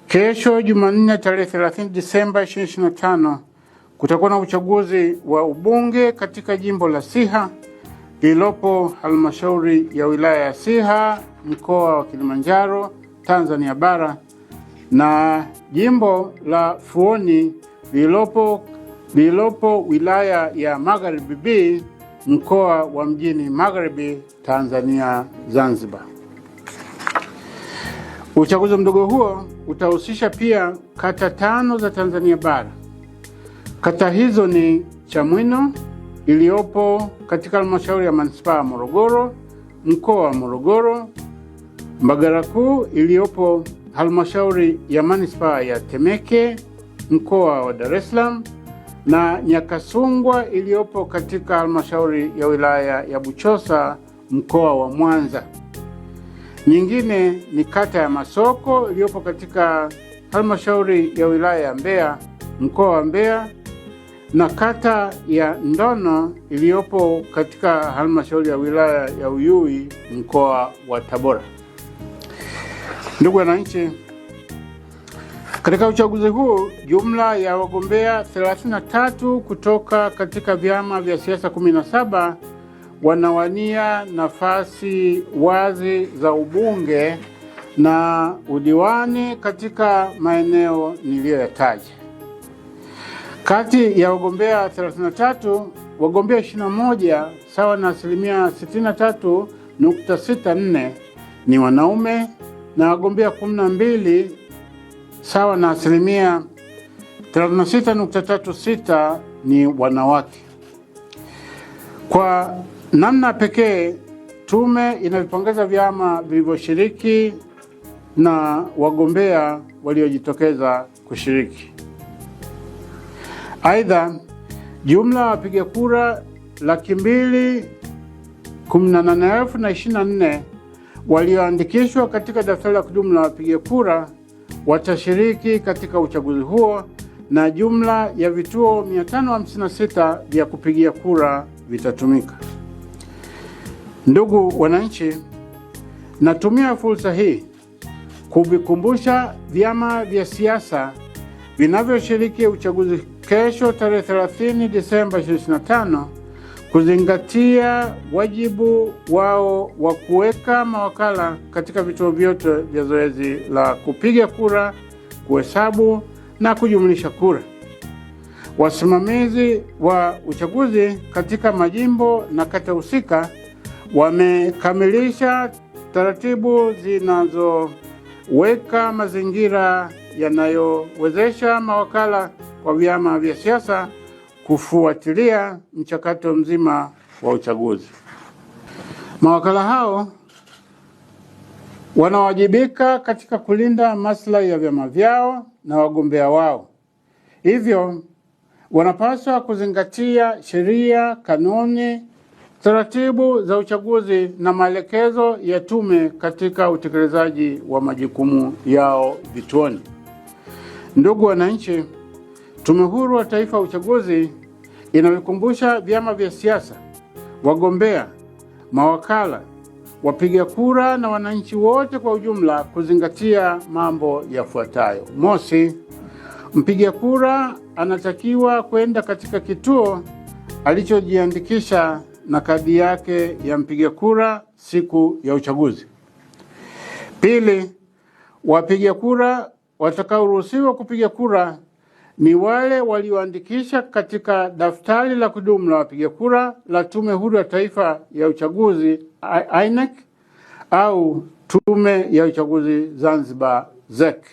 Kesho Jumanne tarehe 30 Disemba 2025 kutakuwa na uchaguzi wa ubunge katika jimbo la Siha lililopo halmashauri ya wilaya ya Siha mkoa wa Kilimanjaro, Tanzania bara, na jimbo la Fuoni lililopo wilaya ya Magharibi B mkoa wa Mjini Magharibi, Tanzania Zanzibar. Uchaguzi mdogo huo utahusisha pia kata 5 za Tanzania bara. Kata hizo ni Chamwino iliyopo katika halmashauri ya manispaa ya Morogoro mkoa wa Morogoro, Mbagala Kuu iliyopo halmashauri ya manispaa ya Temeke mkoa wa Dar es Salaam, na Nyakasungwa iliyopo katika halmashauri ya wilaya ya Buchosa mkoa wa Mwanza. Nyingine ni kata ya Masoko iliyopo katika halmashauri ya wilaya ya Mbeya mkoa wa Mbeya, na kata ya Ndono iliyopo katika halmashauri ya wilaya ya Uyui mkoa wa Tabora. Ndugu wananchi, katika uchaguzi huu jumla ya wagombea 33 kutoka katika vyama vya siasa 17 wanawania nafasi wazi za ubunge na udiwani katika maeneo niliyoyataja. Kati ya wagombea 33, wagombea 21 sawa na asilimia 63.64 ni wanaume na wagombea 12 sawa na asilimia 36.36 ni wanawake. Kwa namna pekee, tume inavipongeza vyama vilivyoshiriki na wagombea waliojitokeza kushiriki. Aidha, jumla ya wapiga kura 218,024 walioandikishwa katika daftari la kudumu la wapiga kura watashiriki katika uchaguzi huo, na jumla ya vituo 556 vya kupigia kura vitatumika. Ndugu wananchi, natumia fursa hii kuvikumbusha vyama vya siasa vinavyoshiriki uchaguzi kesho tarehe 30 Disemba 2025 kuzingatia wajibu wao wa kuweka mawakala katika vituo vyote vya zoezi la kupiga kura, kuhesabu na kujumlisha kura. Wasimamizi wa uchaguzi katika majimbo na kata husika wamekamilisha taratibu zinazoweka mazingira yanayowezesha mawakala wa vyama vya siasa kufuatilia mchakato mzima wa uchaguzi. Mawakala hao wanawajibika katika kulinda maslahi ya vyama vyao na wagombea wao. Hivyo wanapaswa kuzingatia sheria, kanuni, taratibu za uchaguzi na maelekezo ya tume katika utekelezaji wa majukumu yao vituoni. Ndugu wananchi, Tume Huru ya Taifa ya Uchaguzi inavikumbusha vyama vya siasa, wagombea, mawakala, wapiga kura na wananchi wote kwa ujumla kuzingatia mambo yafuatayo. Mosi, mpiga kura anatakiwa kwenda katika kituo alichojiandikisha na kadi yake ya mpiga kura siku ya uchaguzi. Pili, wapiga kura watakaoruhusiwa kupiga kura ni wale walioandikisha katika daftari la kudumu la wapiga kura la Tume Huru ya Taifa ya Uchaguzi INEC au Tume ya Uchaguzi Zanzibar ZEC.